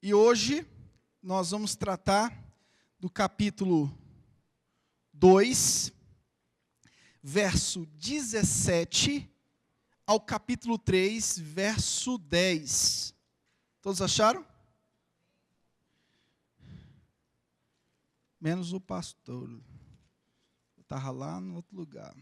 E hoje nós vamos tratar do capítulo 2, verso 17, ao capítulo 3, verso 10. Todos acharam? Menos o pastor. Eu estava lá no outro lugar.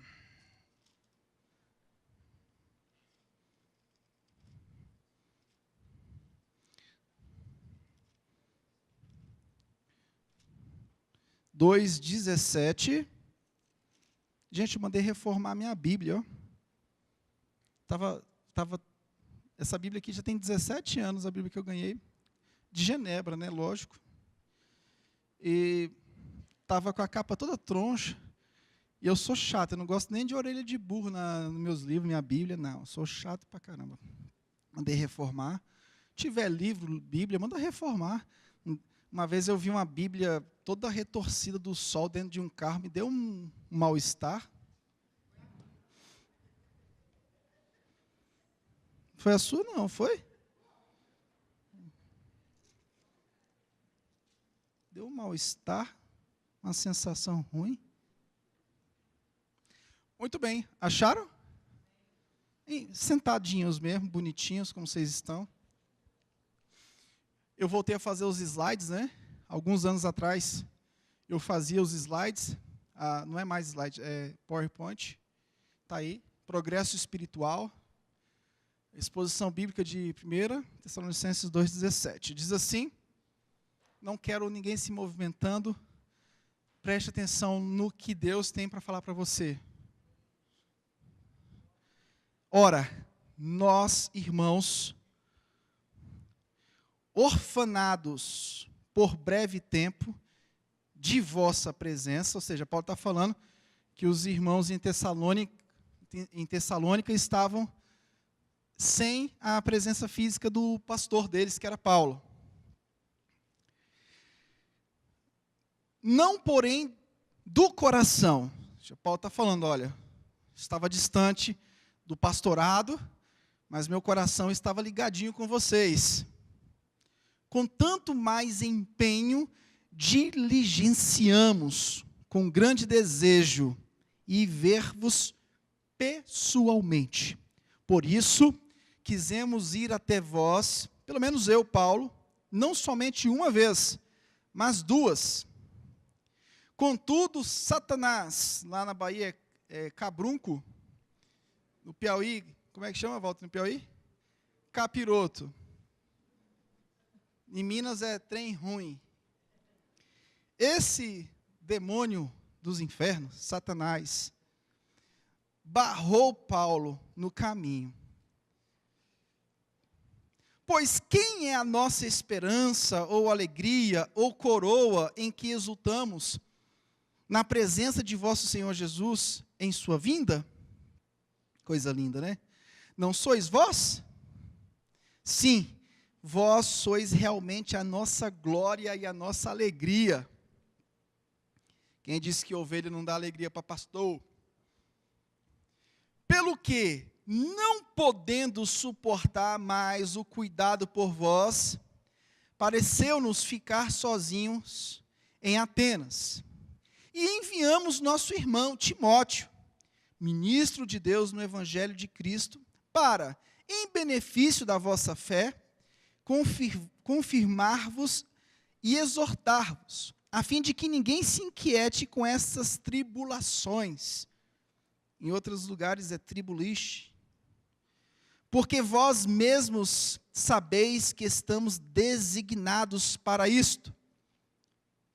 Dois 17. Gente, eu mandei reformar a minha Bíblia. Essa Bíblia aqui já tem 17 anos, a Bíblia que eu ganhei. De Genebra, né? Lógico. E estava com a capa toda troncha. E eu sou chato, eu não gosto nem de orelha de burro nos meus livros, minha Bíblia, não. Eu sou chato pra caramba. Mandei reformar. Tiver livro, Bíblia, manda reformar. Uma vez eu vi uma Bíblia toda retorcida do sol dentro de um carro, me deu um mal-estar. Foi a sua? Não, foi? Deu um mal-estar, uma sensação ruim. Muito bem, acharam? E sentadinhos mesmo, bonitinhos, como vocês estão. Eu voltei a fazer os slides, né? Alguns anos atrás, eu fazia os slides. Não é mais slide, é PowerPoint. Está aí. Progresso espiritual. Exposição bíblica de 1 Tessalonicenses 2,17. Diz assim: não quero ninguém se movimentando. Preste atenção no que Deus tem para falar para você. Ora, nós, irmãos, orfanados por breve tempo de vossa presença, ou seja, Paulo está falando que os irmãos em Tessalônica estavam sem a presença física do pastor deles, que era Paulo. Não, porém, do coração. Paulo está falando, olha, estava distante do pastorado, mas meu coração estava ligadinho com vocês. Com tanto mais empenho, diligenciamos com grande desejo e ver-vos pessoalmente. Por isso, quisemos ir até vós, pelo menos eu, Paulo, não somente uma vez, mas duas. Contudo, Satanás, lá na Bahia é Cabrunco, no Piauí, como é que chama, Walter, no Piauí? Capiroto. Em Minas é trem ruim. Esse demônio dos infernos, Satanás, barrou Paulo no caminho. Pois quem é a nossa esperança, ou alegria, ou coroa em que exultamos na presença de vosso Senhor Jesus em sua vinda? Coisa linda, né? Não sois vós? Sim, vós sois realmente a nossa glória e a nossa alegria. Quem disse que ovelha não dá alegria para pastor? Pelo que, não podendo suportar mais o cuidado por vós, pareceu-nos ficar sozinhos em Atenas. E enviamos nosso irmão Timóteo, ministro de Deus no Evangelho de Cristo, para, em benefício da vossa fé, confirmar-vos e exortar-vos, a fim de que ninguém se inquiete com essas tribulações. Em outros lugares é tribuliche. Porque vós mesmos sabeis que estamos designados para isto.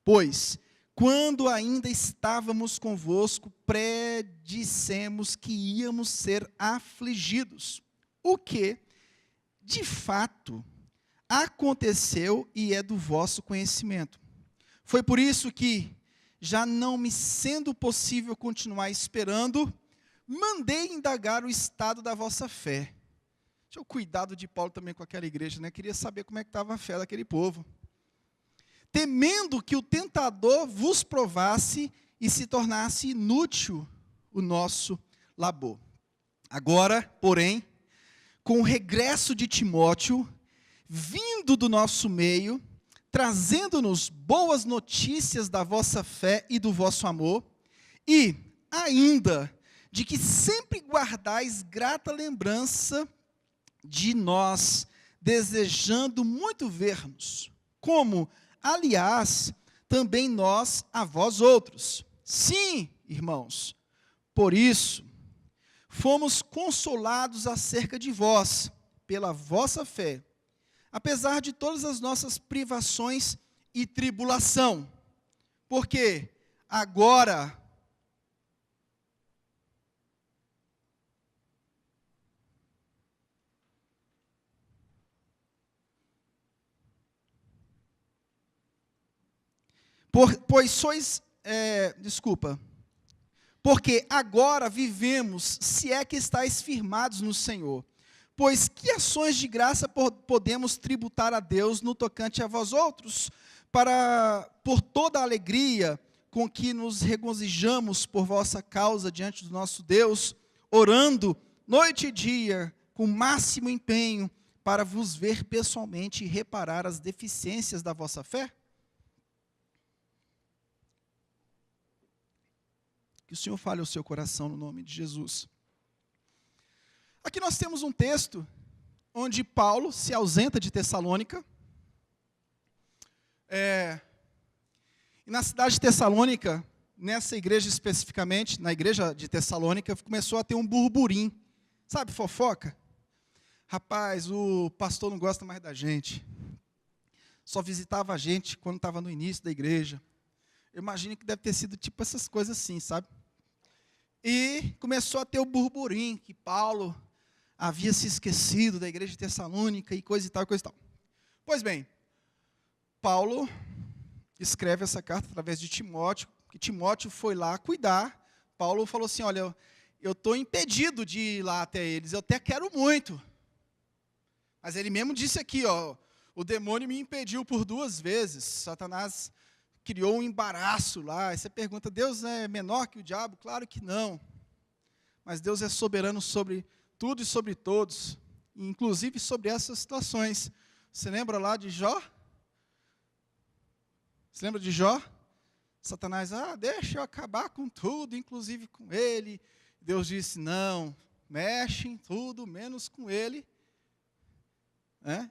Pois, quando ainda estávamos convosco, predissemos que íamos ser afligidos. O que, de fato, aconteceu e é do vosso conhecimento. Foi por isso que, já não me sendo possível continuar esperando, mandei indagar o estado da vossa fé. Deixa eu cuidado de Paulo também com aquela igreja, né? Queria saber como é que estava a fé daquele povo. Temendo que o tentador vos provasse e se tornasse inútil o nosso labor. Agora, porém, com o regresso de Timóteo, vindo do nosso meio, trazendo-nos boas notícias da vossa fé e do vosso amor, e ainda de que sempre guardais grata lembrança de nós, desejando muito ver-nos, como, aliás, também nós a vós outros. Sim, irmãos, por isso, fomos consolados acerca de vós, pela vossa fé, apesar de todas as nossas privações e tribulação, porque agora porque agora vivemos, se é que estáis firmados no Senhor. Pois que ações de graça podemos tributar a Deus no tocante a vós outros, por toda a alegria com que nos regozijamos por vossa causa diante do nosso Deus, orando noite e dia, com máximo empenho, para vos ver pessoalmente e reparar as deficiências da vossa fé? Que o Senhor fale ao seu coração no nome de Jesus. Aqui nós temos um texto onde Paulo se ausenta de Tessalônica. E na cidade de Tessalônica, nessa igreja especificamente, na igreja de Tessalônica, começou a ter um burburinho. Sabe, fofoca? Rapaz, o pastor não gosta mais da gente. Só visitava a gente quando estava no início da igreja. Eu imagino que deve ter sido tipo essas coisas assim, sabe? E começou a ter o burburinho, que Paulo havia se esquecido da igreja de Tessalônica e coisa e tal, coisa e tal. Pois bem, Paulo escreve essa carta através de Timóteo, que Timóteo foi lá cuidar. Paulo falou assim, olha, eu estou impedido de ir lá até eles, eu até quero muito. Mas ele mesmo disse aqui, ó, o demônio me impediu por 2 vezes, Satanás criou um embaraço lá. Aí você pergunta, Deus é menor que o diabo? Claro que não. Mas Deus é soberano sobre tudo e sobre todos, inclusive sobre essas situações. Você lembra lá de Jó? Você lembra de Jó? Satanás, deixa eu acabar com tudo, inclusive com ele. Deus disse, não, mexe em tudo, menos com ele.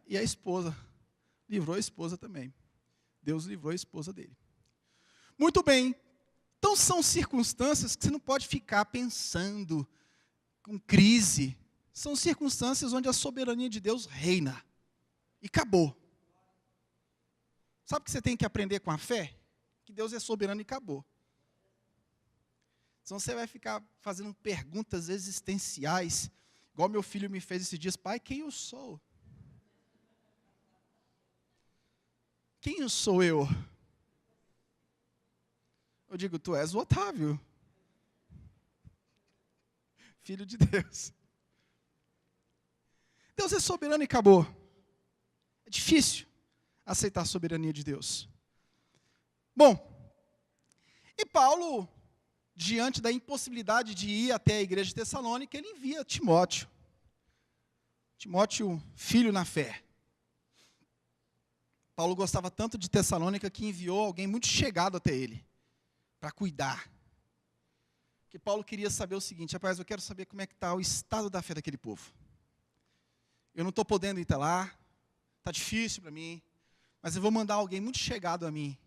E a esposa, livrou a esposa também. Deus livrou a esposa dele. Muito bem, então são circunstâncias que você não pode ficar pensando com crise. São circunstâncias onde a soberania de Deus reina. E acabou. Sabe o que você tem que aprender com a fé? Que Deus é soberano e acabou. Senão você vai ficar fazendo perguntas existenciais, igual meu filho me fez esses dias, pai, quem eu sou? Quem sou eu? Eu digo, tu és o Otávio, filho de Deus. Deus é soberano e acabou. É difícil aceitar a soberania de Deus. Bom, e Paulo, diante da impossibilidade de ir até a igreja de Tessalônica, ele envia Timóteo. Timóteo, filho na fé. Paulo gostava tanto de Tessalônica que enviou alguém muito chegado até ele, para cuidar. Porque Paulo queria saber o seguinte, rapaz, eu quero saber como é que está o estado da fé daquele povo. Eu não estou podendo ir até lá, está difícil para mim, mas eu vou mandar alguém muito chegado a mim.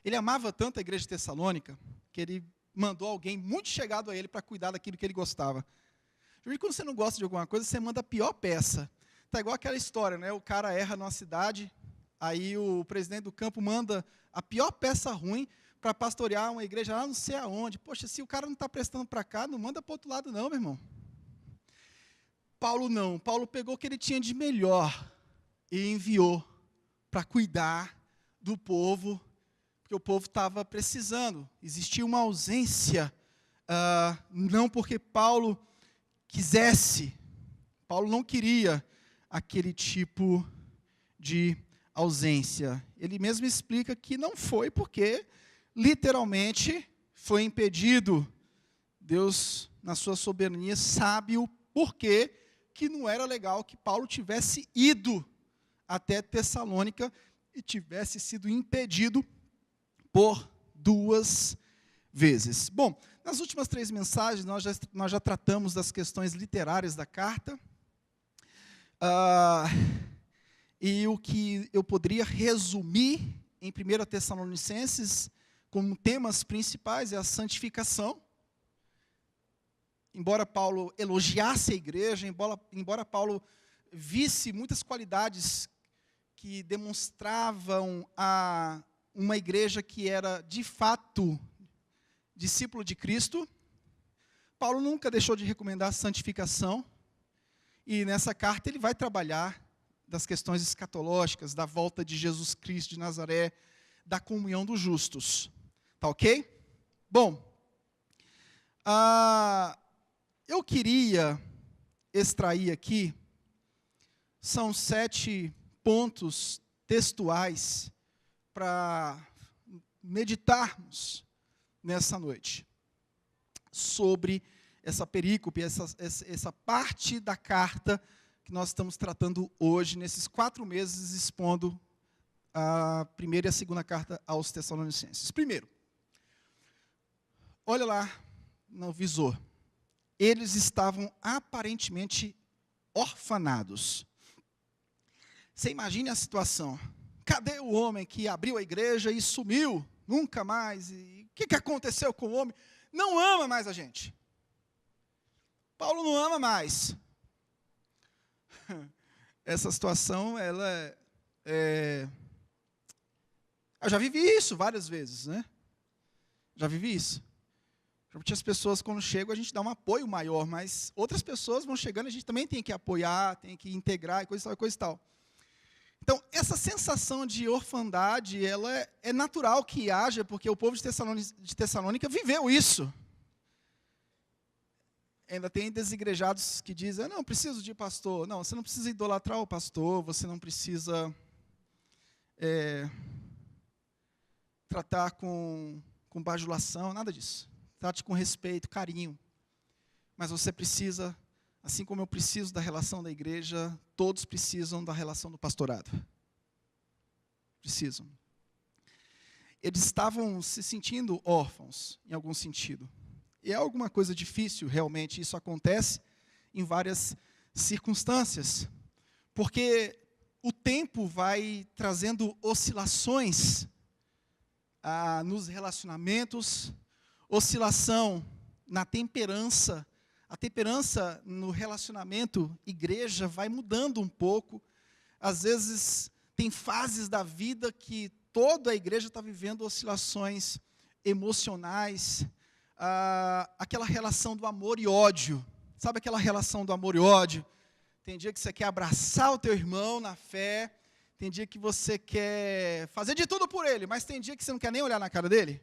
Ele amava tanto a igreja de Tessalônica, que ele mandou alguém muito chegado a ele para cuidar daquilo que ele gostava. E quando você não gosta de alguma coisa, você manda a pior peça. Está igual aquela história, né? O cara erra numa cidade, aí o presidente do campo manda a pior peça ruim para pastorear uma igreja lá não sei aonde. Poxa, se o cara não está prestando para cá, não manda para o outro lado não, meu irmão. Paulo não. Paulo pegou o que ele tinha de melhor e enviou para cuidar do povo, porque o povo estava precisando. Existia uma ausência, não porque Paulo quisesse. Paulo não queria aquele tipo de ausência. Ele mesmo explica que não foi porque, literalmente, foi impedido. Deus, na sua soberania, sabe o porquê que não era legal que Paulo tivesse ido até Tessalônica e tivesse sido impedido por 2 vezes. Bom, nas últimas 3 mensagens, nós já tratamos das questões literárias da carta. E o que eu poderia resumir em 1 Tessalonicenses como temas principais é a santificação. Embora Paulo elogiasse a igreja, embora Paulo visse muitas qualidades que demonstravam uma igreja que era, de fato, discípulo de Cristo, Paulo nunca deixou de recomendar a santificação, e nessa carta ele vai trabalhar das questões escatológicas, da volta de Jesus Cristo de Nazaré, da comunhão dos justos. Tá ok? Bom, eu queria extrair aqui, são 7 pontos textuais para meditarmos nessa noite sobre essa perícope, essa parte da carta que nós estamos tratando hoje, nesses 4 meses, expondo a primeira e a segunda carta aos Tessalonicenses. Primeiro, olha lá no visor. Eles estavam aparentemente orfanados. Você imagine a situação. Cadê o homem que abriu a igreja e sumiu? Nunca mais. E o que aconteceu com o homem? Não ama mais a gente. Paulo não ama mais. Essa situação, ela eu já vivi isso várias vezes, né? Já vivi isso. As pessoas, quando chegam, a gente dá um apoio maior, mas outras pessoas vão chegando, a gente também tem que apoiar, tem que integrar, e coisa e tal. Então, essa sensação de orfandade, ela é natural que haja, porque o povo de Tessalônica viveu isso. Ainda tem desigrejados que dizem, não, preciso de pastor. Não, você não precisa idolatrar o pastor, você não precisa tratar com bajulação, nada disso. Trate com respeito, carinho. Mas você precisa, assim como eu preciso da relação da igreja, todos precisam da relação do pastorado. Precisam. Eles estavam se sentindo órfãos, em algum sentido. E é alguma coisa difícil, realmente, isso acontece em várias circunstâncias. Porque o tempo vai trazendo oscilações nos relacionamentos, oscilação na temperança. A temperança no relacionamento igreja vai mudando um pouco. Às vezes tem fases da vida que toda a igreja está vivendo oscilações emocionais. Aquela relação do amor e ódio. Sabe aquela relação do amor e ódio? Tem dia que você quer abraçar o teu irmão na fé. Tem dia que você quer fazer de tudo por ele, mas tem dia que você não quer nem olhar na cara dele.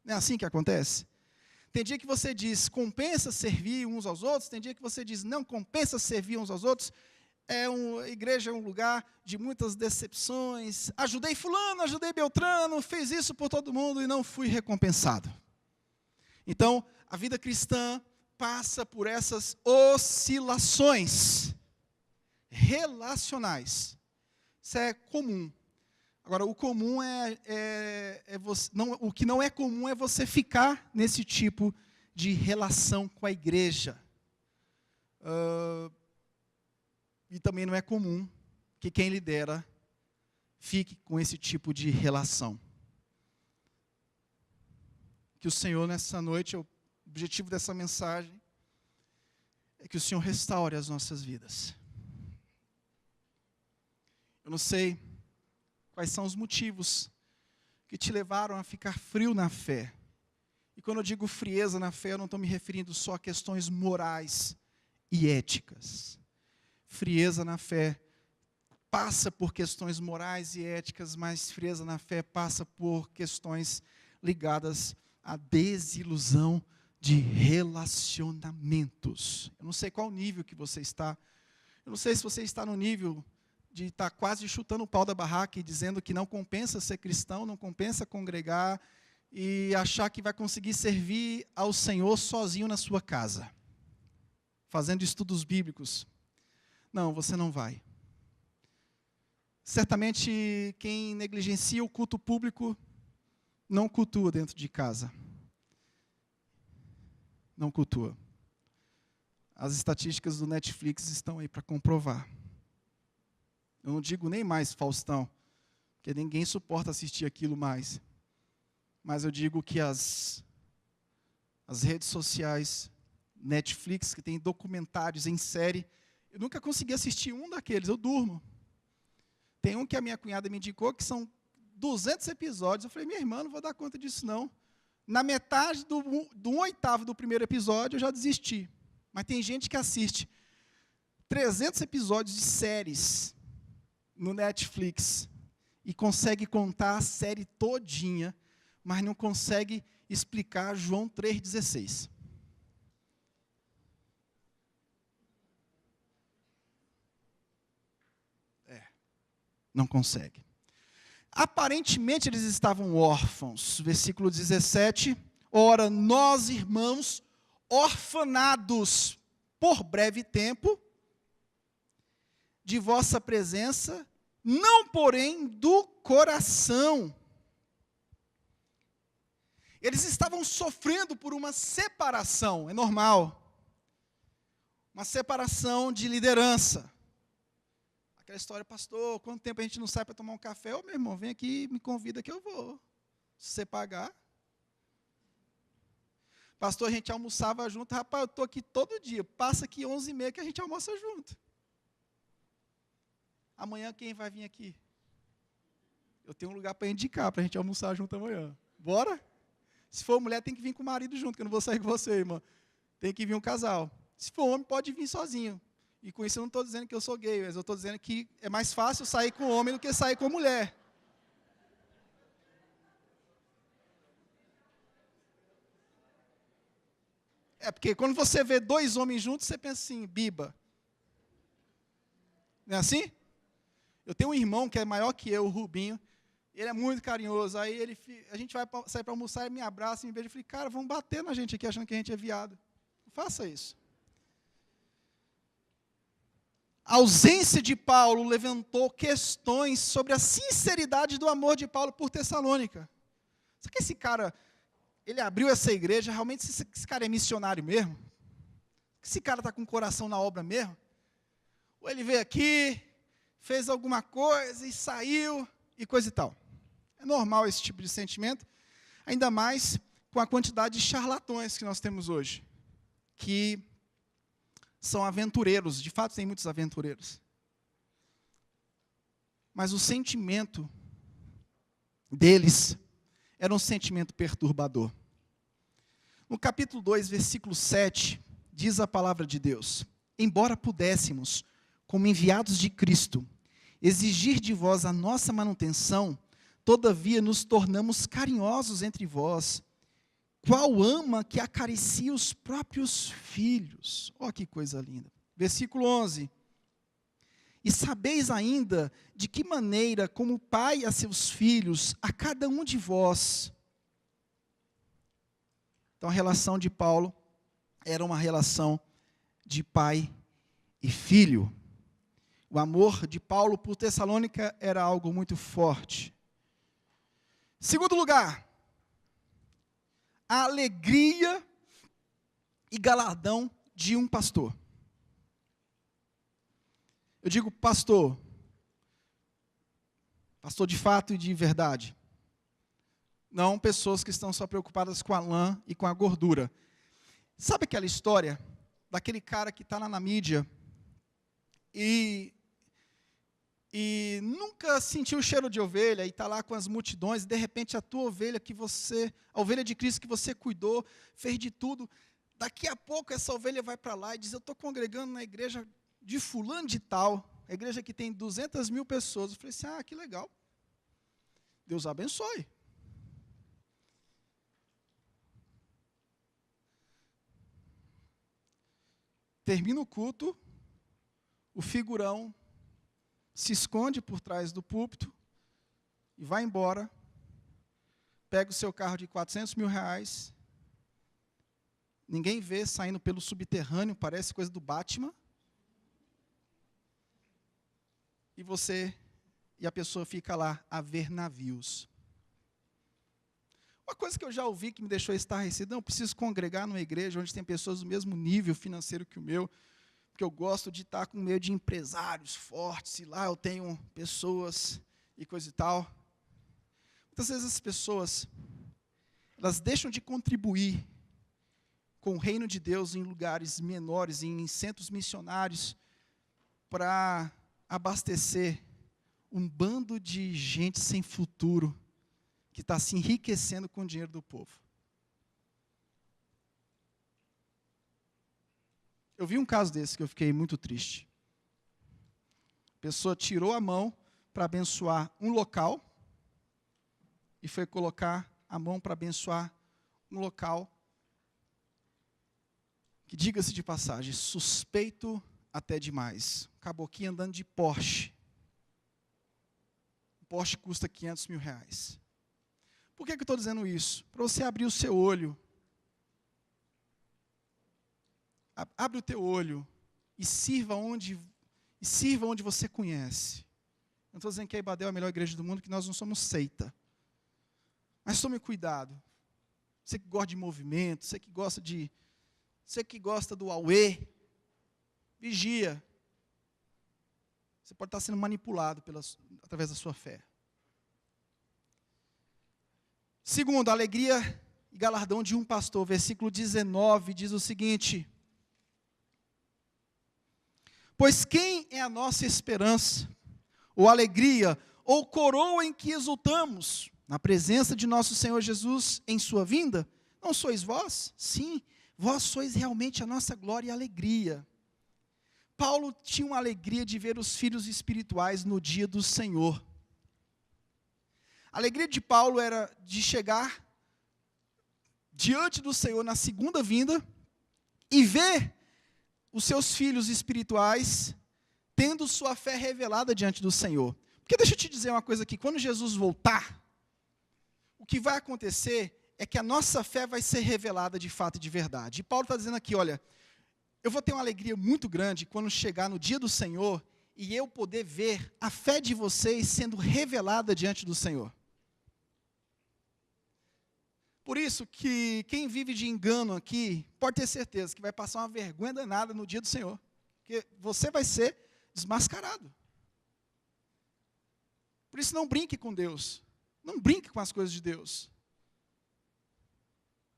Não é assim que acontece? Tem dia que você diz, compensa servir uns aos outros. Tem dia que você diz, não compensa servir uns aos outros. A igreja é um lugar de muitas decepções. Ajudei fulano, ajudei Beltrano, fez isso por todo mundo e não fui recompensado. Então, a vida cristã passa por essas oscilações relacionais. Isso é comum. Agora, o comum o que não é comum é você ficar nesse tipo de relação com a igreja. E também não é comum que quem lidera fique com esse tipo de relação. Que o Senhor, nessa noite, o objetivo dessa mensagem é que o Senhor restaure as nossas vidas. Eu não sei quais são os motivos que te levaram a ficar frio na fé. E quando eu digo frieza na fé, eu não estou me referindo só a questões morais e éticas. Frieza na fé passa por questões morais e éticas, mas frieza na fé passa por questões ligadas à desilusão de relacionamentos. Eu não sei qual nível que você está. Eu não sei se você está no nível de estar quase chutando o pau da barraca e dizendo que não compensa ser cristão, não compensa congregar e achar que vai conseguir servir ao Senhor sozinho na sua casa, fazendo estudos bíblicos. Não, você não vai. Certamente quem negligencia o culto público não cultua dentro de casa. Não cultua. As estatísticas do Netflix estão aí para comprovar. Eu não digo nem mais Faustão, porque ninguém suporta assistir aquilo mais. Mas eu digo que as redes sociais, Netflix, que tem documentários em série, eu nunca consegui assistir um daqueles, eu durmo. Tem um que a minha cunhada me indicou, que são 200 episódios. Eu falei, minha irmã, não vou dar conta disso, não. Na metade do 1/8 do primeiro episódio, eu já desisti. Mas tem gente que assiste 300 episódios de séries no Netflix e consegue contar a série todinha, mas não consegue explicar João 3,16. Não consegue. Aparentemente eles estavam órfãos. Versículo 17. Ora, nós, irmãos, orfanados por breve tempo, de vossa presença, não porém do coração. Eles estavam sofrendo por uma separação, é normal. Uma separação de liderança. Aquela história, pastor, quanto tempo a gente não sai para tomar um café? Ô, meu irmão, vem aqui, me convida que eu vou. Se você pagar. Pastor, a gente almoçava junto. Rapaz, eu estou aqui todo dia. Passa aqui 11h30 que a gente almoça junto. Amanhã quem vai vir aqui? Eu tenho um lugar para indicar, para a gente almoçar junto amanhã. Bora? Se for mulher, tem que vir com o marido junto, que eu não vou sair com você, irmã. Tem que vir um casal. Se for homem, pode vir sozinho. E com isso eu não estou dizendo que eu sou gay, mas eu estou dizendo que é mais fácil sair com homem do que sair com mulher. É porque quando você vê 2 homens juntos, você pensa assim, biba. Não é assim? Eu tenho um irmão que é maior que eu, o Rubinho. Ele é muito carinhoso. Aí a gente vai sair para almoçar, ele me abraça, me beija. Eu falei, cara, vão bater na gente aqui achando que a gente é viado. Não faça isso. A ausência de Paulo levantou questões sobre a sinceridade do amor de Paulo por Tessalônica. Será que esse cara, ele abriu essa igreja, realmente esse cara é missionário mesmo? Esse cara está com o coração na obra mesmo? Ou ele veio aqui, fez alguma coisa e saiu e coisa e tal? É normal esse tipo de sentimento, ainda mais com a quantidade de charlatões que nós temos hoje, que são aventureiros, de fato tem muitos aventureiros. Mas o sentimento deles era um sentimento perturbador. No capítulo 2, versículo 7, diz a palavra de Deus: embora pudéssemos, como enviados de Cristo, exigir de vós a nossa manutenção, todavia nos tornamos carinhosos entre vós, qual ama que acaricia os próprios filhos. Olha que coisa linda. Versículo 11. E sabeis ainda de que maneira, como o pai a seus filhos, a cada um de vós. Então a relação de Paulo era uma relação de pai e filho. O amor de Paulo por Tessalônica era algo muito forte. Segundo lugar, a alegria e galardão de um pastor. Eu digo pastor de fato e de verdade. Não pessoas que estão só preocupadas com a lã e com a gordura. Sabe aquela história daquele cara que está lá na mídia e nunca sentiu o cheiro de ovelha e está lá com as multidões, e de repente a tua ovelha a ovelha de Cristo que você cuidou, fez de tudo, daqui a pouco essa ovelha vai para lá e diz, eu estou congregando na igreja de fulano de tal, a igreja que tem 200.000 pessoas. Eu falei assim, que legal, Deus abençoe. Termina o culto, o figurão se esconde por trás do púlpito e vai embora, pega o seu carro de 400 mil reais, ninguém vê saindo pelo subterrâneo, parece coisa do Batman, e você e a pessoa fica lá a ver navios. Uma coisa que eu já ouvi que me deixou estarrecido: não, eu preciso congregar numa igreja onde tem pessoas do mesmo nível financeiro que o meu, porque eu gosto de estar com meio de empresários fortes, e lá eu tenho pessoas e coisa e tal. Muitas vezes as pessoas, elas deixam de contribuir com o reino de Deus em lugares menores, em centros missionários, para abastecer um bando de gente sem futuro, que está se enriquecendo com o dinheiro do povo. Eu vi um caso desse que eu fiquei muito triste. A pessoa tirou a mão para abençoar um local e foi colocar a mão para abençoar um local que, diga-se de passagem, suspeito até demais. Um caboquinho andando de Porsche. O Porsche custa R$500 mil. Por que eu estou dizendo isso? Para você abrir o seu olho. Abre o teu olho e sirva onde você conhece. Não estou dizendo que a Ibadel é a melhor igreja do mundo, que nós não somos seita. Mas tome cuidado. Você que gosta de movimento, você que gosta do auê, vigia. Você pode estar sendo manipulado através da sua fé. Segundo, a alegria e galardão de um pastor. Versículo 19 diz o seguinte: pois quem é a nossa esperança, ou alegria, ou coroa em que exultamos, na presença de nosso Senhor Jesus em sua vinda? Não sois vós? Sim, vós sois realmente a nossa glória e alegria. Paulo tinha uma alegria de ver os filhos espirituais no dia do Senhor. A alegria de Paulo era de chegar diante do Senhor na segunda vinda e ver os seus filhos espirituais tendo sua fé revelada diante do Senhor. Porque deixa eu te dizer uma coisa aqui: quando Jesus voltar, o que vai acontecer é que a nossa fé vai ser revelada de fato e de verdade. E Paulo está dizendo aqui: olha, eu vou ter uma alegria muito grande quando chegar no dia do Senhor e eu poder ver a fé de vocês sendo revelada diante do Senhor. Por isso que quem vive de engano aqui, pode ter certeza que vai passar uma vergonha danada no dia do Senhor. Porque você vai ser desmascarado. Por isso não brinque com Deus. Não brinque com as coisas de Deus.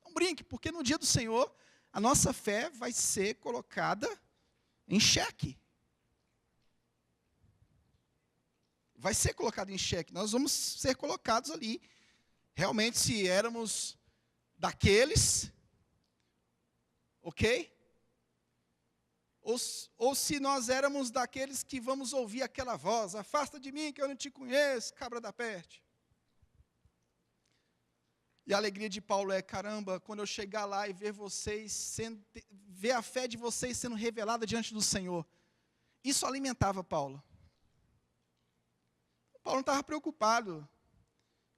Não brinque, porque no dia do Senhor, a nossa fé vai ser colocada em xeque. Vai ser colocada em xeque. Nós vamos ser colocados ali. Realmente, se éramos daqueles, ok? Ou se nós éramos daqueles que vamos ouvir aquela voz: afasta de mim que eu não te conheço, cabra da peste. E a alegria de Paulo é: caramba, quando eu chegar lá e ver ver a fé de vocês sendo revelada diante do Senhor. Isso alimentava Paulo. Paulo não estava preocupado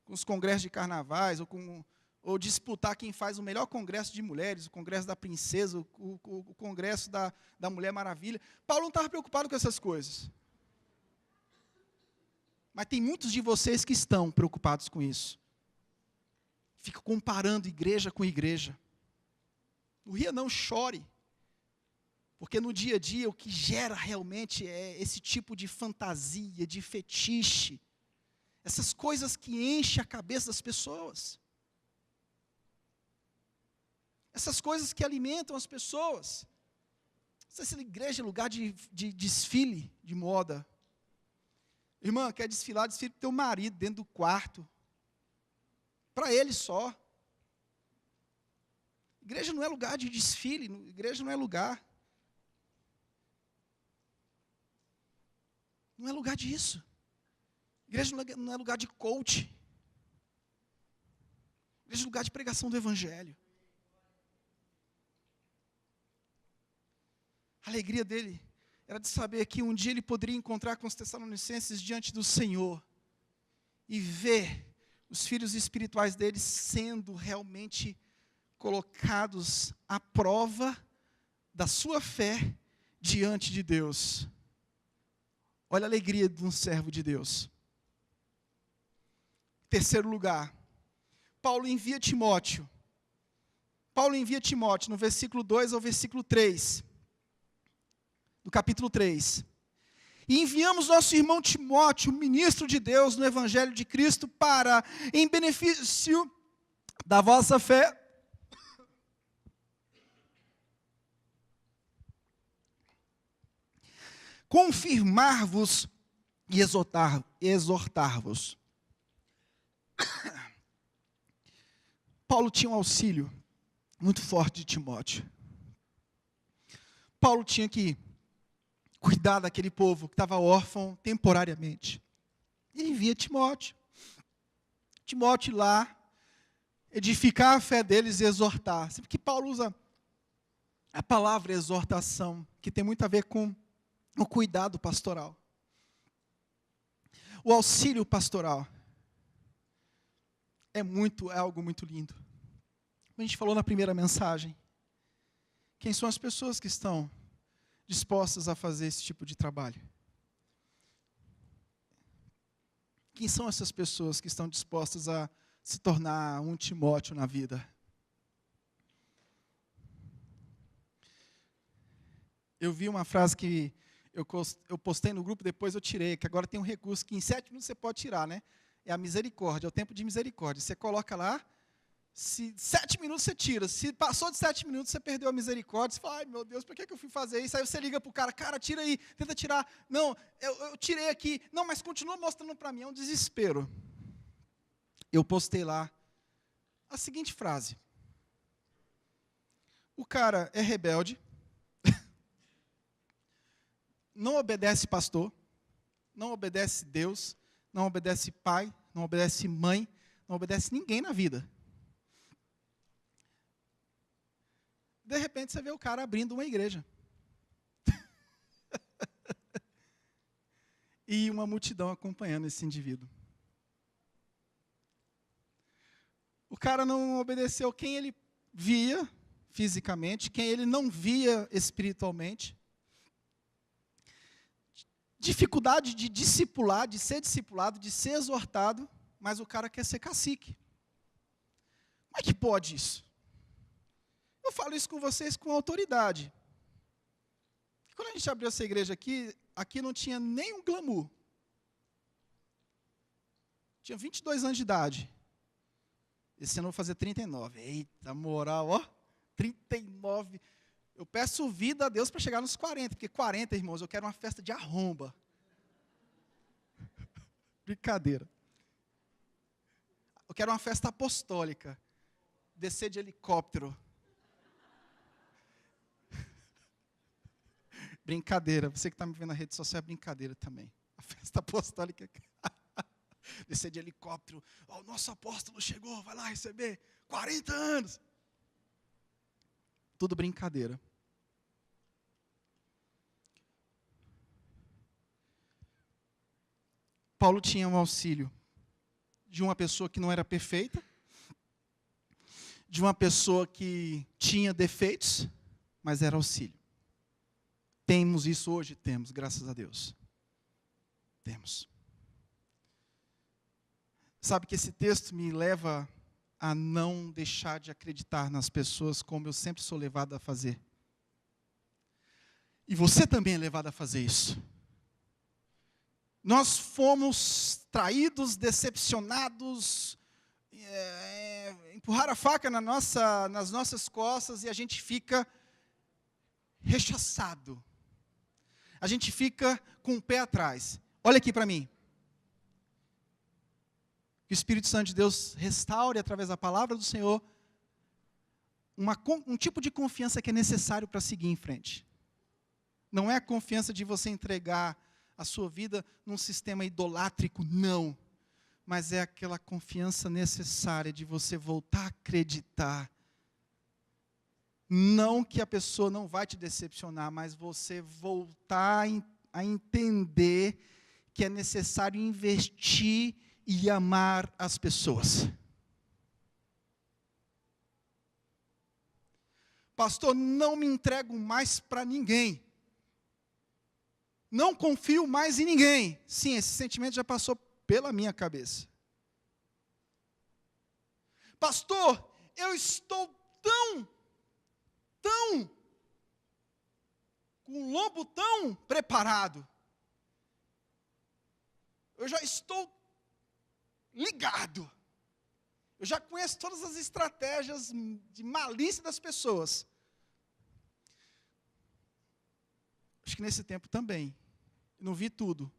com os congressos de carnavais, ou disputar quem faz o melhor congresso de mulheres, o congresso da princesa, o congresso da Mulher Maravilha. Paulo não estava preocupado com essas coisas. Mas tem muitos de vocês que estão preocupados com isso. Fica comparando igreja com igreja. Não ria não, chore. Porque no dia a dia o que gera realmente é esse tipo de fantasia, de fetiche. Essas coisas que enchem a cabeça das pessoas. Essas coisas que alimentam as pessoas. Não sei se a igreja é lugar de desfile de moda. Irmã, quer desfilar, desfile para o teu marido dentro do quarto. Para ele só. Igreja não é lugar de desfile, igreja não é lugar. Não é lugar disso. Igreja não é lugar de coach. Igreja é lugar de pregação do Evangelho. A alegria dele era de saber que um dia ele poderia encontrar com os tessalonicenses diante do Senhor e ver os filhos espirituais deles sendo realmente colocados à prova da sua fé diante de Deus. Olha a alegria de um servo de Deus. Terceiro lugar, Paulo envia Timóteo. Paulo envia Timóteo no versículo 2 ao versículo 3, do capítulo 3. E enviamos nosso irmão Timóteo, ministro de Deus no Evangelho de Cristo, para, em benefício da vossa fé, confirmar-vos e exortar-vos. Paulo tinha um auxílio muito forte de Timóteo. Paulo tinha que cuidar daquele povo que estava órfão temporariamente. Ele envia Timóteo. Timóteo lá, edificar a fé deles e exortar. Sempre que Paulo usa a palavra exortação, que tem muito a ver com o cuidado pastoral. O auxílio pastoral é algo muito lindo. Como a gente falou na primeira mensagem, quem são as pessoas que estão dispostas a fazer esse tipo de trabalho? Quem são essas pessoas que estão dispostas a se tornar um Timóteo na vida? Eu vi uma frase que eu postei no grupo, depois eu tirei, que agora tem um recurso que em 7 minutos você pode tirar, né? É a misericórdia, é o tempo de misericórdia. Você coloca lá, se 7 minutos você tira. Se passou de 7 minutos, você perdeu a misericórdia. Você fala, ai meu Deus, por que eu fui fazer isso? Aí você liga para o cara, tira aí, tenta tirar. Não, eu tirei aqui. Não, mas continua mostrando para mim, é um desespero. Eu postei lá a seguinte frase. O cara é rebelde, não obedece pastor, não obedece Deus, não obedece pai, não obedece mãe, não obedece ninguém na vida. De repente você vê o cara abrindo uma igreja. E uma multidão acompanhando esse indivíduo. O cara não obedeceu quem ele via fisicamente, quem ele não via espiritualmente. Dificuldade de discipular, de ser discipulado, de ser exortado, mas o cara quer ser cacique. Como é que pode isso? Eu falo isso com vocês com autoridade. Quando a gente abriu essa igreja aqui não tinha nem um glamour. Tinha 22 anos de idade. Esse ano eu vou fazer 39. Eita, moral, ó. 39. Eu peço vida a Deus para chegar nos 40, porque 40, irmãos, eu quero uma festa de arromba. Brincadeira. Eu quero uma festa apostólica. Descer de helicóptero. Brincadeira. Você que está me vendo na rede social é brincadeira também. A festa apostólica. Descer de helicóptero. Oh, o nosso apóstolo chegou, vai lá receber 40 anos. Tudo brincadeira. Paulo tinha um auxílio de uma pessoa que não era perfeita, de uma pessoa que tinha defeitos, mas era auxílio. Temos isso hoje? Temos, graças a Deus. Temos. Sabe que esse texto me leva a não deixar de acreditar nas pessoas como eu sempre sou levado a fazer. E você também é levado a fazer isso. Nós fomos traídos, decepcionados, empurrar a faca nas nossas costas e a gente fica rechaçado. A gente fica com o pé atrás. Olha aqui para mim. Que o Espírito Santo de Deus restaure, através da palavra do Senhor, um tipo de confiança que é necessário para seguir em frente. Não é a confiança de você entregar a sua vida num sistema idolátrico, não. Mas é aquela confiança necessária de você voltar a acreditar. Não que a pessoa não vai te decepcionar, mas você voltar a entender que é necessário investir e amar as pessoas. Pastor, não me entrego mais para ninguém. Não confio mais em ninguém. Sim, esse sentimento já passou pela minha cabeça. pastor, eu estou tão, com um lombo tão preparado. Eu já estou ligado. Eu já conheço todas as estratégias de malícia das pessoas. Acho que nesse tempo também. Não vi tudo,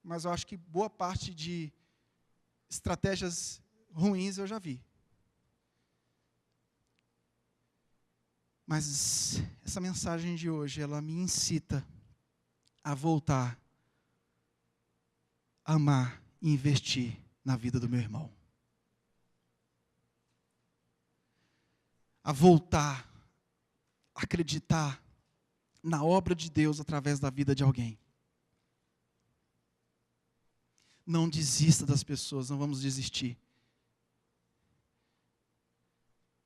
mas eu acho que boa parte de estratégias ruins eu já vi. Mas essa mensagem de hoje, ela me incita a voltar, a amar e investir na vida do meu irmão. A voltar, a acreditar na obra de Deus através da vida de alguém. Não desista das pessoas, não vamos desistir.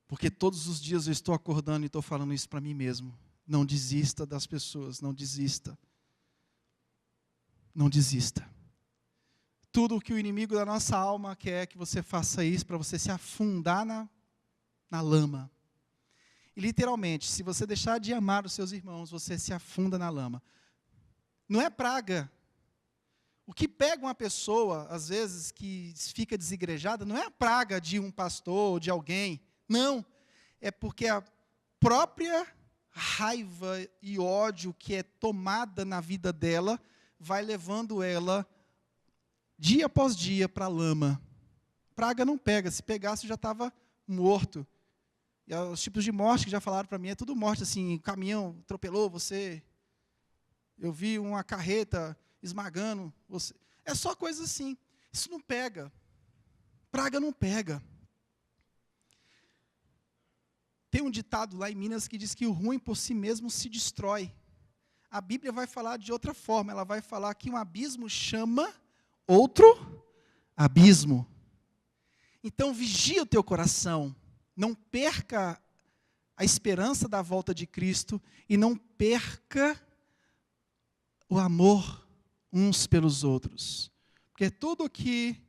Porque todos os dias eu estou acordando e estou falando isso para mim mesmo. Não desista das pessoas, não desista. Não desista. Tudo o que o inimigo da nossa alma quer que você faça isso para você se afundar na lama. E literalmente, se você deixar de amar os seus irmãos, você se afunda na lama. Não é praga. O que pega uma pessoa, às vezes, que fica desigrejada, não é a praga de um pastor ou de alguém. Não. É porque a própria raiva e ódio que é tomada na vida dela, vai levando ela, dia após dia, para a lama. Praga não pega. Se pegasse, já estava morto. E os tipos de morte que já falaram para mim, é tudo morte, assim, caminhão atropelou você, eu vi uma carreta esmagando você. É só coisa assim. Isso não pega. Praga não pega. Tem um ditado lá em Minas que diz que o ruim por si mesmo se destrói. A Bíblia vai falar de outra forma, ela vai falar que um abismo chama outro abismo. Então vigia o teu coração. Não perca a esperança da volta de Cristo e não perca o amor uns pelos outros. Porque tudo que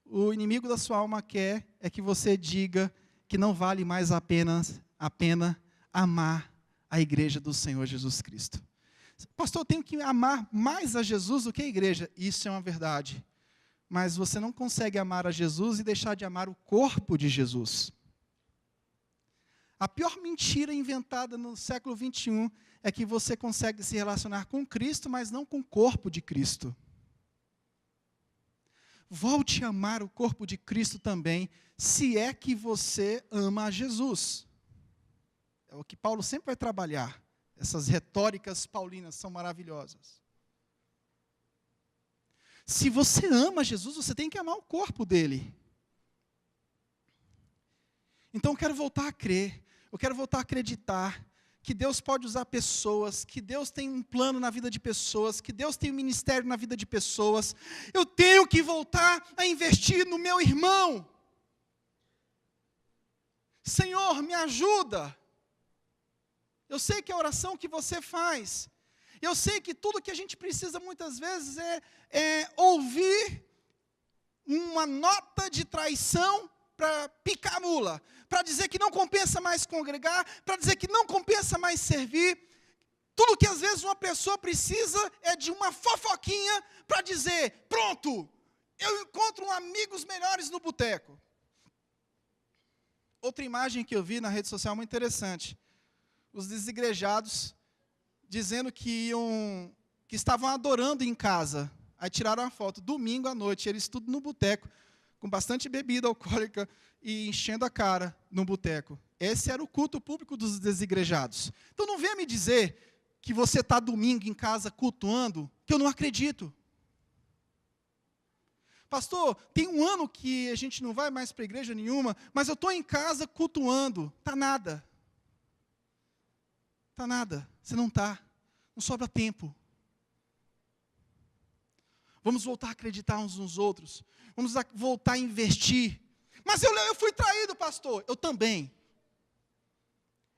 o inimigo da sua alma quer é que você diga que não vale mais a pena amar a igreja do Senhor Jesus Cristo. Pastor, eu tenho que amar mais a Jesus do que a igreja. Isso é uma verdade. Mas você não consegue amar a Jesus e deixar de amar o corpo de Jesus. A pior mentira inventada no século 21 é que você consegue se relacionar com Cristo, mas não com o corpo de Cristo. Volte a amar o corpo de Cristo também, se é que você ama a Jesus. É o que Paulo sempre vai trabalhar. Essas retóricas paulinas são maravilhosas. Se você ama Jesus, você tem que amar o corpo dele. Então eu quero voltar a crer. Eu quero voltar a acreditar que Deus pode usar pessoas, que Deus tem um plano na vida de pessoas, que Deus tem um ministério na vida de pessoas. Eu tenho que voltar a investir no meu irmão. Senhor, me ajuda. Eu sei que a oração que você faz, eu sei que tudo que a gente precisa muitas vezes é ouvir uma nota de traição para picar a mula, para dizer que não compensa mais congregar, para dizer que não compensa mais servir. Tudo que às vezes uma pessoa precisa é de uma fofoquinha para dizer, pronto, eu encontro amigos melhores no boteco. Outra imagem que eu vi na rede social muito interessante, os desigrejados dizendo que estavam adorando em casa, aí tiraram uma foto, domingo à noite, eles tudo no boteco, com bastante bebida alcoólica e enchendo a cara no boteco. Esse era o culto público dos desigrejados. Então não venha me dizer que você está domingo em casa cultuando, que eu não acredito. Pastor, tem um ano que a gente não vai mais para igreja nenhuma, mas eu estou em casa cultuando. Está nada. Está nada. Você não está. Não sobra tempo. Vamos voltar a acreditar uns nos outros. Vamos voltar a investir. Mas eu fui traído, pastor. Eu também.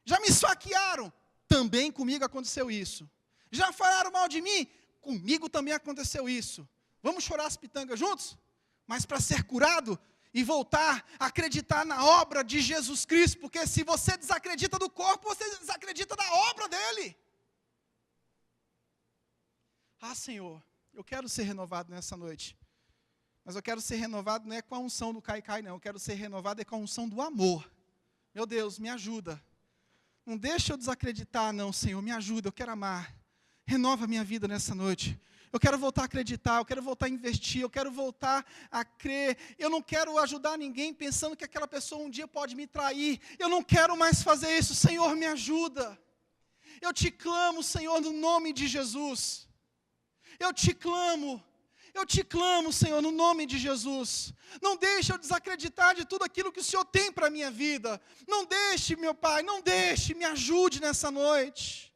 Já me esfaquearam. Também comigo aconteceu isso. Já falaram mal de mim? Comigo também aconteceu isso. Vamos chorar as pitangas juntos? Mas para ser curado, e voltar a acreditar na obra de Jesus Cristo, porque se você desacredita do corpo, você desacredita da obra dele. Ah, Senhor, eu quero ser renovado nessa noite, mas eu quero ser renovado não é com a unção do cai-cai, não, eu quero ser renovado com a unção do amor. Meu Deus, me ajuda, não deixa eu desacreditar não, Senhor, me ajuda, eu quero amar, renova a minha vida nessa noite. Eu quero voltar a acreditar, eu quero voltar a investir, eu quero voltar a crer. Eu não quero ajudar ninguém pensando que aquela pessoa um dia pode me trair. Eu não quero mais fazer isso. Senhor, me ajuda. Eu te clamo, Senhor, no nome de Jesus. Eu te clamo, Senhor, no nome de Jesus. Não deixe eu desacreditar de tudo aquilo que o Senhor tem para a minha vida. Não deixe, meu Pai, não deixe, me ajude nessa noite.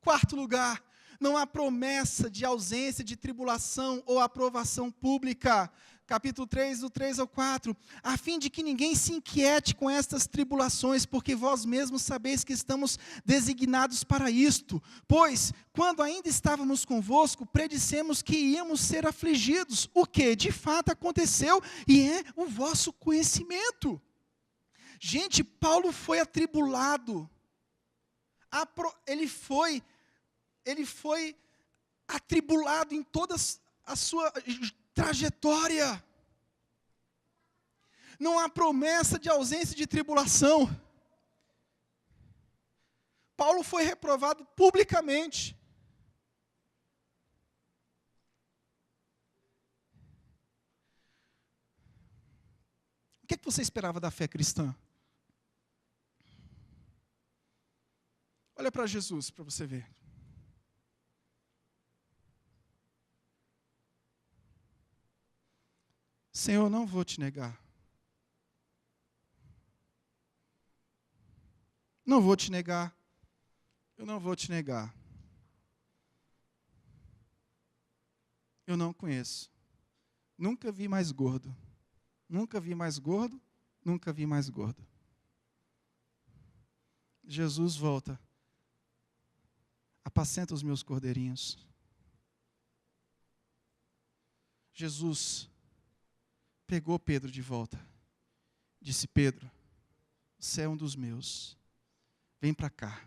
Quarto lugar. Não há promessa de ausência de tribulação ou aprovação pública. Capítulo 3, do 3 ao 4. A fim de que ninguém se inquiete com estas tribulações, porque vós mesmos sabeis que estamos designados para isto. Pois, quando ainda estávamos convosco, predissemos que íamos ser afligidos. O que de fato aconteceu e é o vosso conhecimento. Gente, Paulo foi atribulado. Ele foi atribulado em toda a sua trajetória. Não há promessa de ausência de tribulação. Paulo foi reprovado publicamente. O que você esperava da fé cristã? Olha para Jesus, para você ver. Senhor, eu não vou te negar. Não vou te negar. Eu não vou te negar. Eu não conheço. Nunca vi mais gordo. Nunca vi mais gordo. Nunca vi mais gordo. Jesus volta. Apacenta os meus cordeirinhos. Jesus pegou Pedro de volta. Disse: Pedro, você é um dos meus. Vem para cá.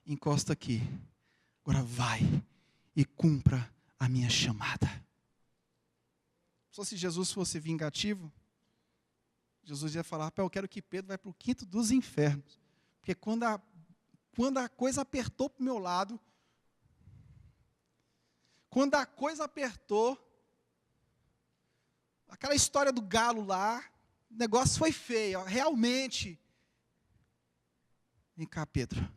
Encosta aqui. Agora vai e cumpra a minha chamada. Só se Jesus fosse vingativo, Jesus ia falar: eu quero que Pedro vá para o quinto dos infernos. Porque quando a coisa apertou para o meu lado, quando a coisa apertou, aquela história do galo lá, o negócio foi feio, realmente. Vem cá, Pedro.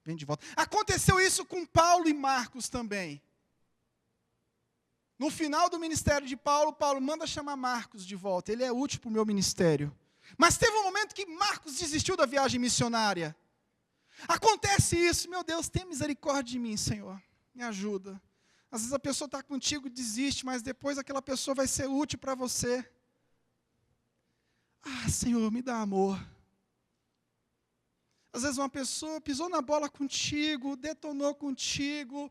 Vem de volta. Aconteceu isso com Paulo e Marcos também. No final do ministério de Paulo, Paulo manda chamar Marcos de volta. Ele é útil para o meu ministério. Mas teve um momento que Marcos desistiu da viagem missionária. Acontece isso. Meu Deus, tenha misericórdia de mim, Senhor. Me ajuda. Às vezes a pessoa está contigo e desiste, mas depois aquela pessoa vai ser útil para você. Ah, Senhor, me dá amor. Às vezes uma pessoa pisou na bola contigo, detonou contigo.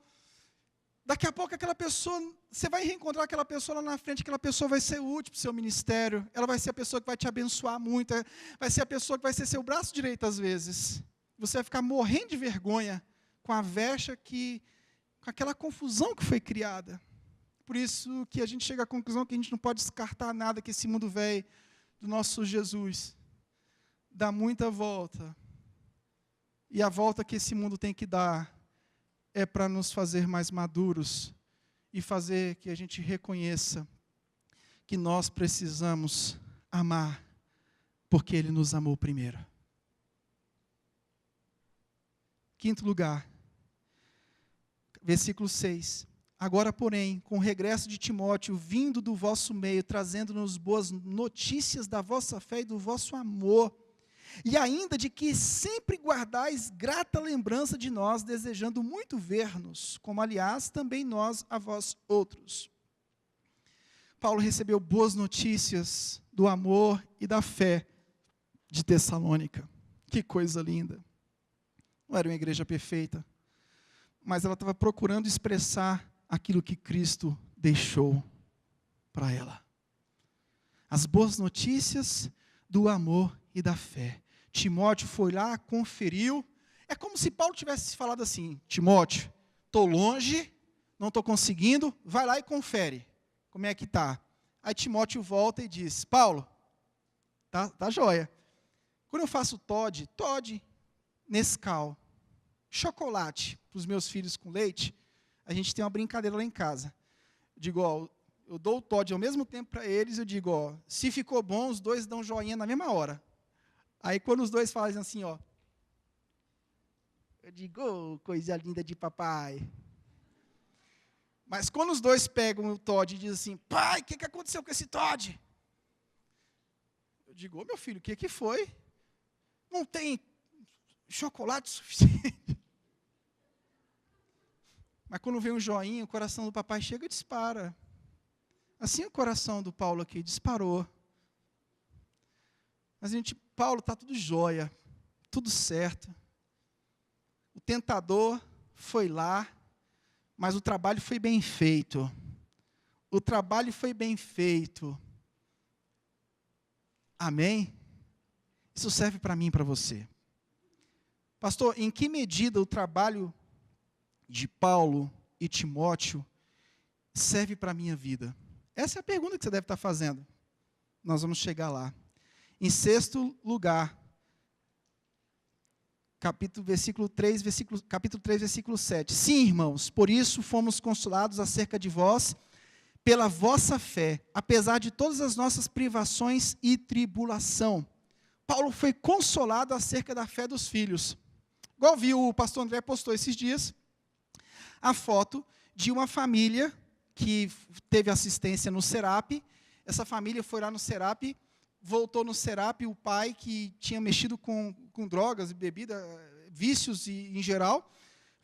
Daqui a pouco aquela pessoa, você vai reencontrar aquela pessoa lá na frente, aquela pessoa vai ser útil para o seu ministério. Ela vai ser a pessoa que vai te abençoar muito, vai ser a pessoa que vai ser seu braço direito às vezes. Você vai ficar morrendo de vergonha com a vexa com aquela confusão que foi criada. Por isso que a gente chega à conclusão que a gente não pode descartar nada que esse mundo velho do nosso Jesus dá muita volta. E a volta que esse mundo tem que dar é para nos fazer mais maduros e fazer que a gente reconheça que nós precisamos amar, porque Ele nos amou primeiro. Quinto lugar, versículo 6. Agora, porém, com o regresso de Timóteo, vindo do vosso meio, trazendo-nos boas notícias da vossa fé e do vosso amor, e ainda de que sempre guardais grata lembrança de nós, desejando muito ver-nos, como aliás também nós a vós outros. Paulo recebeu boas notícias do amor e da fé de Tessalônica. Que coisa linda. Não era uma igreja perfeita, mas ela estava procurando expressar aquilo que Cristo deixou para ela. As boas notícias do amor e da fé. Timóteo foi lá, conferiu. É como se Paulo tivesse falado assim: Timóteo, estou longe, não estou conseguindo, vai lá e confere como é que está. Aí Timóteo volta e diz: Paulo, tá joia. Quando eu faço Toddy, Nescau, chocolate para os meus filhos com leite, a gente tem uma brincadeira lá em casa. Eu digo, ó, eu dou o Toddy ao mesmo tempo para eles, eu digo, ó, se ficou bom, os dois dão joinha na mesma hora. Aí quando os dois fazem assim, ó, eu digo, oh, coisa linda de papai. Mas quando os dois pegam o Toddy e dizem assim, pai, o que aconteceu com esse Toddy? Eu digo, ô meu filho, o que foi? Não tem chocolate suficiente. Mas quando vem um joinha, o coração do papai chega e dispara. Assim o coração do Paulo aqui disparou. Mas Paulo está tudo jóia, tudo certo. O tentador foi lá, mas o trabalho foi bem feito. O trabalho foi bem feito. Amém? Isso serve para mim e para você. Pastor, em que medida o trabalho de Paulo e Timóteo serve para a minha vida? Essa é a pergunta que você deve estar fazendo. Nós vamos chegar lá. Em sexto lugar, capítulo 3, versículo 7. Sim, irmãos, por isso fomos consolados acerca de vós, pela vossa fé, apesar de todas as nossas privações e tribulação. Paulo foi consolado acerca da fé dos filhos. Igual viu, o pastor André postou esses dias a foto de uma família que teve assistência no Serap. Essa família foi lá no Serap, voltou no Serap, o pai que tinha mexido com drogas e bebida, vícios em geral,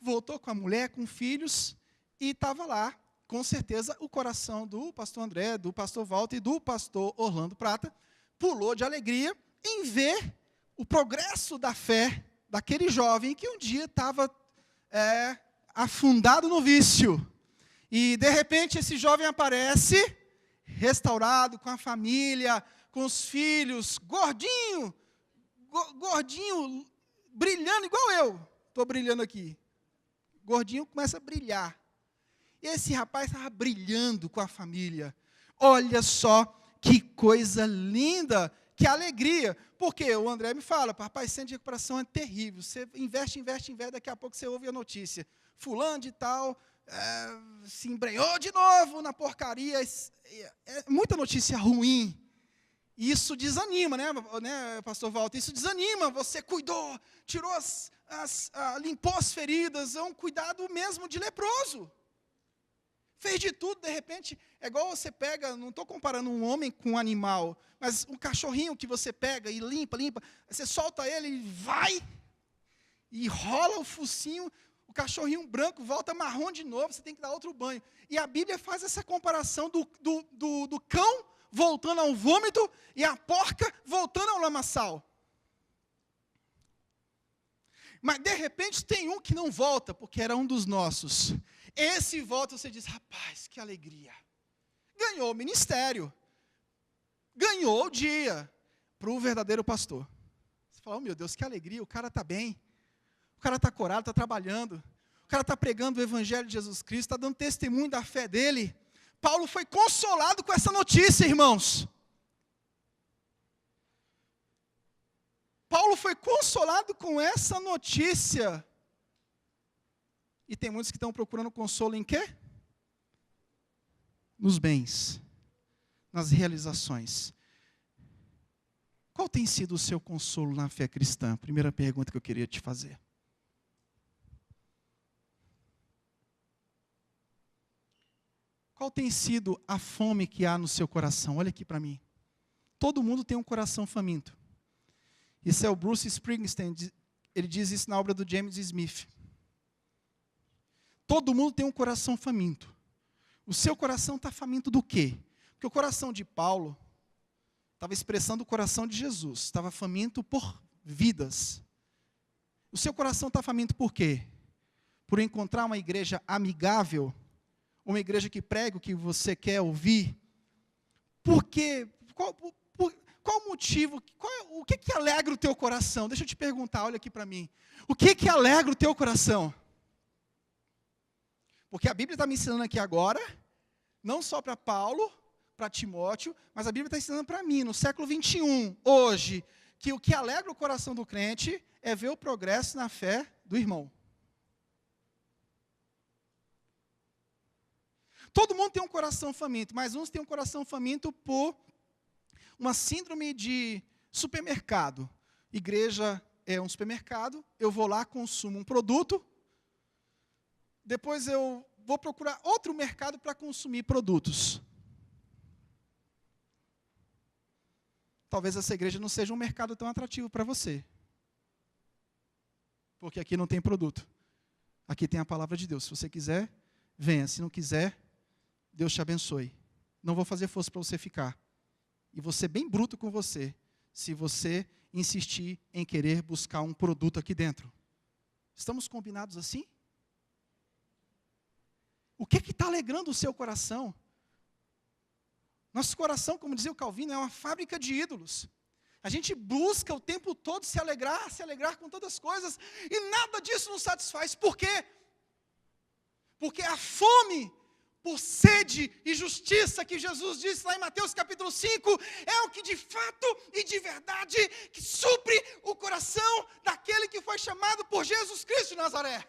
voltou com a mulher, com filhos, e estava lá, com certeza, o coração do pastor André, do pastor Walter e do pastor Orlando Prata pulou de alegria em ver o progresso da fé daquele jovem que um dia estava afundado no vício. E, de repente, esse jovem aparece, restaurado, com a família, com os filhos, gordinho, brilhando igual eu. Estou brilhando aqui. Gordinho começa a brilhar. E esse rapaz estava brilhando com a família. Olha só que coisa linda, que alegria. Porque o André me fala, rapaz, centro de recuperação é terrível. Você investe, daqui a pouco você ouve a notícia. Fulano de tal se embrenhou de novo na porcaria. É muita notícia ruim. Isso desanima, né, pastor Walter? Isso desanima. Você cuidou, tirou limpou as feridas, é um cuidado mesmo de leproso. Fez de tudo, de repente, é igual você pega, não estou comparando um homem com um animal, mas um cachorrinho que você pega e limpa, você solta ele e vai, e rola o focinho, o cachorrinho branco volta marrom de novo, você tem que dar outro banho. E a Bíblia faz essa comparação do cão voltando ao vômito e a porca voltando ao lamaçal. Mas, de repente, tem um que não volta, porque era um dos nossos. Esse volta, você diz, rapaz, que alegria. Ganhou o ministério. Ganhou o dia para o verdadeiro pastor. Você fala, oh meu Deus, que alegria, o cara está bem. O cara está corado, está trabalhando. O cara está pregando o evangelho de Jesus Cristo, está dando testemunho da fé dele. Paulo foi consolado com essa notícia, irmãos. Paulo foi consolado com essa notícia. E tem muitos que estão procurando consolo em quê? Nos bens, nas realizações. Qual tem sido o seu consolo na fé cristã? Primeira pergunta que eu queria te fazer. Qual tem sido a fome que há no seu coração? Olha aqui para mim. Todo mundo tem um coração faminto. Isso é o Bruce Springsteen, ele diz isso na obra do James Smith. Todo mundo tem um coração faminto. O seu coração está faminto do quê? Porque o coração de Paulo estava expressando o coração de Jesus, estava faminto por vidas. O seu coração está faminto por quê? Por encontrar uma igreja amigável, uma igreja que prega o que você quer ouvir. Por quê? qual o motivo, o que alegra o teu coração? Deixa eu te perguntar, olha aqui para mim. O que alegra o teu coração? Porque a Bíblia está me ensinando aqui agora, não só para Paulo, para Timóteo, mas a Bíblia está ensinando para mim, no século 21, hoje, que o que alegra o coração do crente é ver o progresso na fé do irmão. Todo mundo tem um coração faminto, mas uns têm um coração faminto por uma síndrome de supermercado. Igreja é um supermercado, eu vou lá, consumo um produto, depois eu vou procurar outro mercado para consumir produtos. Talvez essa igreja não seja um mercado tão atrativo para você. Porque aqui não tem produto. Aqui tem a palavra de Deus. Se você quiser, venha. Se não quiser, Deus te abençoe. Não vou fazer força para você ficar. E vou ser bem bruto com você, se você insistir em querer buscar um produto aqui dentro. Estamos combinados assim? O que está alegrando o seu coração? Nosso coração, como dizia o Calvino, é uma fábrica de ídolos. A gente busca o tempo todo se alegrar com tantas coisas, e nada disso nos satisfaz. Por quê? Porque a fome por sede e justiça que Jesus disse lá em Mateus capítulo 5, é o que de fato e de verdade que supre o coração daquele que foi chamado por Jesus Cristo de Nazaré.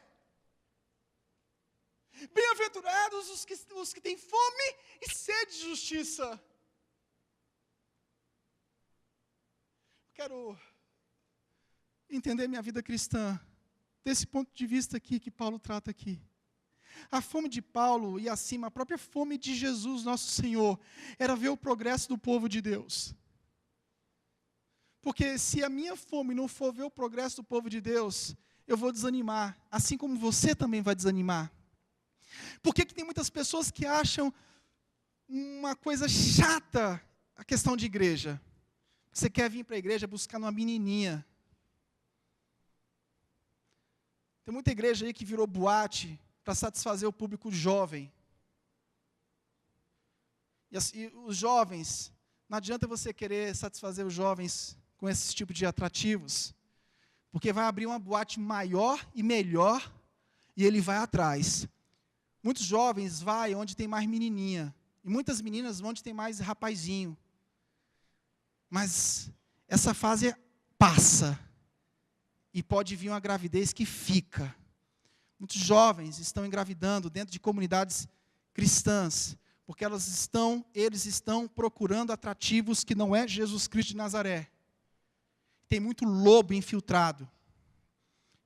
Bem-aventurados os que têm fome e sede de justiça. Quero entender minha vida cristã desse ponto de vista aqui que Paulo trata aqui. A fome de Paulo e acima a própria fome de Jesus, nosso Senhor, era ver o progresso do povo de Deus. Porque se a minha fome não for ver o progresso do povo de Deus, eu vou desanimar, assim como você também vai desanimar. Por que tem muitas pessoas que acham uma coisa chata a questão de igreja? Você quer vir para a igreja buscar uma menininha. Tem muita igreja aí que virou boate para satisfazer o público jovem. E os jovens, não adianta você querer satisfazer os jovens com esse tipo de atrativos, porque vai abrir uma boate maior e melhor, e ele vai atrás. Muitos jovens vão onde tem mais menininha, e muitas meninas vão onde tem mais rapazinho. Mas essa fase passa, e pode vir uma gravidez que fica. Muitos jovens estão engravidando dentro de comunidades cristãs, porque eles estão procurando atrativos que não é Jesus Cristo de Nazaré. Tem muito lobo infiltrado,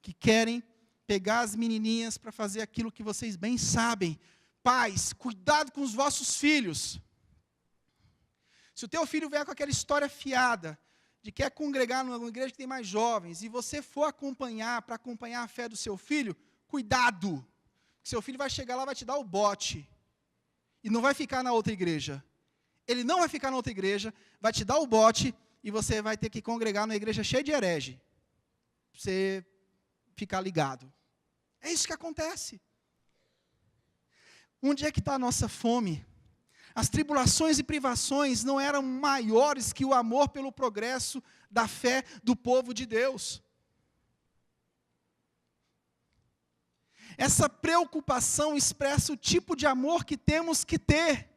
que querem pegar as menininhas para fazer aquilo que vocês bem sabem. Pais, cuidado com os vossos filhos. Se o teu filho vier com aquela história fiada, de que quer congregar numa igreja que tem mais jovens, e você for para acompanhar a fé do seu filho, cuidado, seu filho vai chegar lá, vai te dar o bote, e não vai ficar na outra igreja. Ele não vai ficar na outra igreja, vai te dar o bote, e você vai ter que congregar numa igreja cheia de herege, para você ficar ligado. É isso que acontece. Onde é que está a nossa fome? As tribulações e privações não eram maiores que o amor pelo progresso da fé do povo de Deus. Essa preocupação expressa o tipo de amor que temos que ter.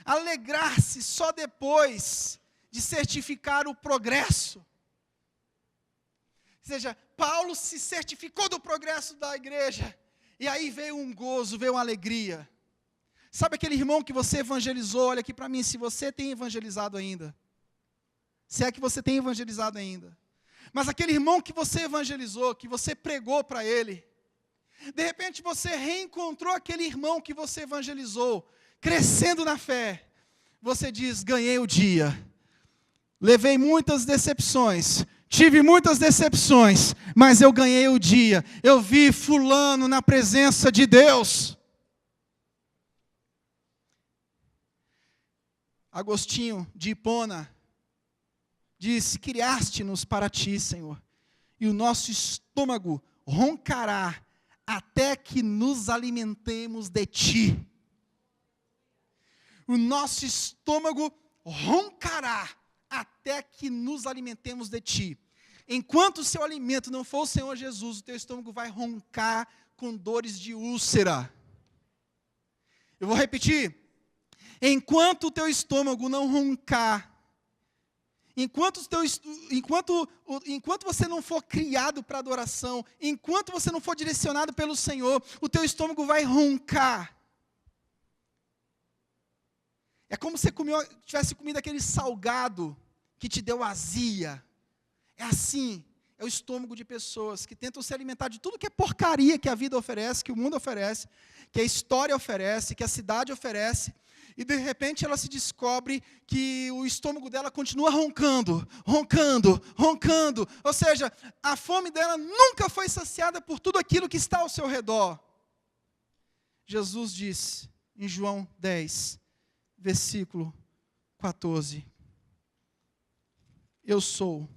Alegrar-se só depois de certificar o progresso. Ou seja, Paulo se certificou do progresso da igreja, e aí veio um gozo, veio uma alegria. Sabe aquele irmão que você evangelizou? Olha aqui para mim, se você tem evangelizado ainda. Se é que você tem evangelizado ainda. Mas aquele irmão que você evangelizou, que você pregou para ele, de repente você reencontrou aquele irmão que você evangelizou, crescendo na fé. Você diz, ganhei o dia. Levei muitas decepções, tive muitas decepções, mas eu ganhei o dia. Eu vi fulano na presença de Deus. Agostinho de Hipona diz, criaste-nos para ti, Senhor, e o nosso estômago roncará até que nos alimentemos de ti. o nosso estômago roncará até que nos alimentemos de ti. Enquanto o seu alimento não for o Senhor Jesus, o teu estômago vai roncar com dores de úlcera. Eu vou repetir. Enquanto o teu estômago não roncar, enquanto você não for criado para adoração, enquanto você não for direcionado pelo Senhor, o teu estômago vai roncar. É como se você tivesse comido aquele salgado que te deu azia. É assim, é o estômago de pessoas que tentam se alimentar de tudo que é porcaria que a vida oferece, que o mundo oferece, que a história oferece, que a cidade oferece, e de repente ela se descobre que o estômago dela continua roncando, roncando, roncando. Ou seja, a fome dela nunca foi saciada por tudo aquilo que está ao seu redor. Jesus disse em João 10, versículo 14: Eu sou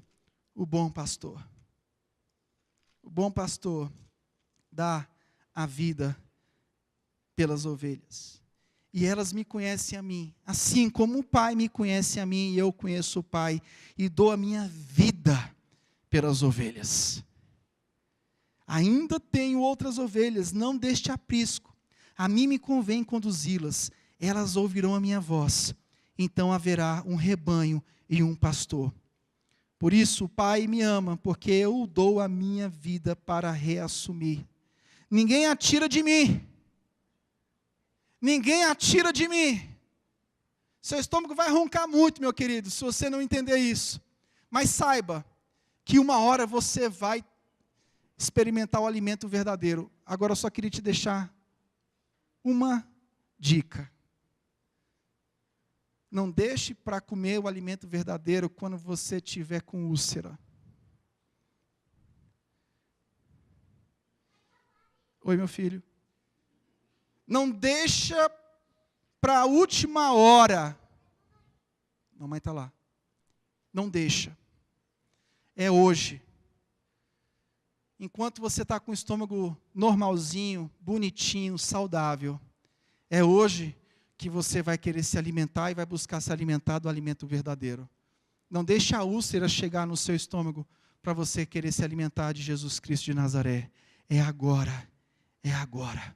o bom pastor. O bom pastor dá a vida pelas ovelhas. E elas me conhecem a mim, assim como o Pai me conhece a mim, e eu conheço o Pai, e dou a minha vida pelas ovelhas. Ainda tenho outras ovelhas, não deste aprisco. A mim me convém conduzi-las, elas ouvirão a minha voz. Então haverá um rebanho e um pastor. Por isso o Pai me ama, porque eu dou a minha vida para reassumir. Ninguém a tira de mim. Ninguém a tira de mim. Seu estômago vai roncar muito, meu querido, se você não entender isso. Mas saiba que uma hora você vai experimentar o alimento verdadeiro. Agora eu só queria te deixar uma dica. Não deixe para comer o alimento verdadeiro quando você estiver com úlcera. Oi, meu filho. Não deixa para a última hora. Mamãe está lá. Não deixa. É hoje. Enquanto você está com o estômago normalzinho, bonitinho, saudável, é hoje que você vai querer se alimentar e vai buscar se alimentar do alimento verdadeiro. Não deixe a úlcera chegar no seu estômago para você querer se alimentar de Jesus Cristo de Nazaré. É agora. É agora.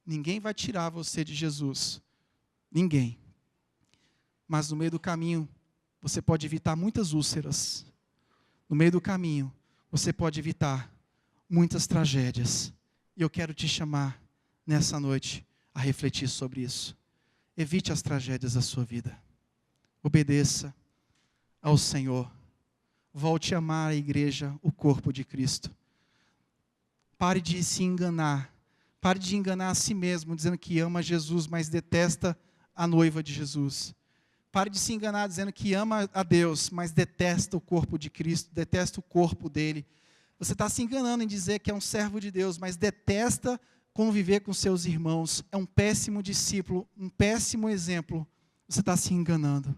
Ninguém vai tirar você de Jesus. Ninguém. Mas no meio do caminho, você pode evitar muitas úlceras. No meio do caminho, você pode evitar muitas tragédias. E eu quero te chamar nessa noite a refletir sobre isso. Evite as tragédias da sua vida. Obedeça ao Senhor. Volte a amar a igreja, o corpo de Cristo. Pare de se enganar. Pare de enganar a si mesmo, dizendo que ama Jesus, mas detesta a noiva de Jesus. Pare de se enganar dizendo que ama a Deus, mas detesta o corpo de Cristo, detesta o corpo dele. Você está se enganando em dizer que é um servo de Deus, mas detesta conviver com seus irmãos. É um péssimo discípulo, um péssimo exemplo. Você está se enganando.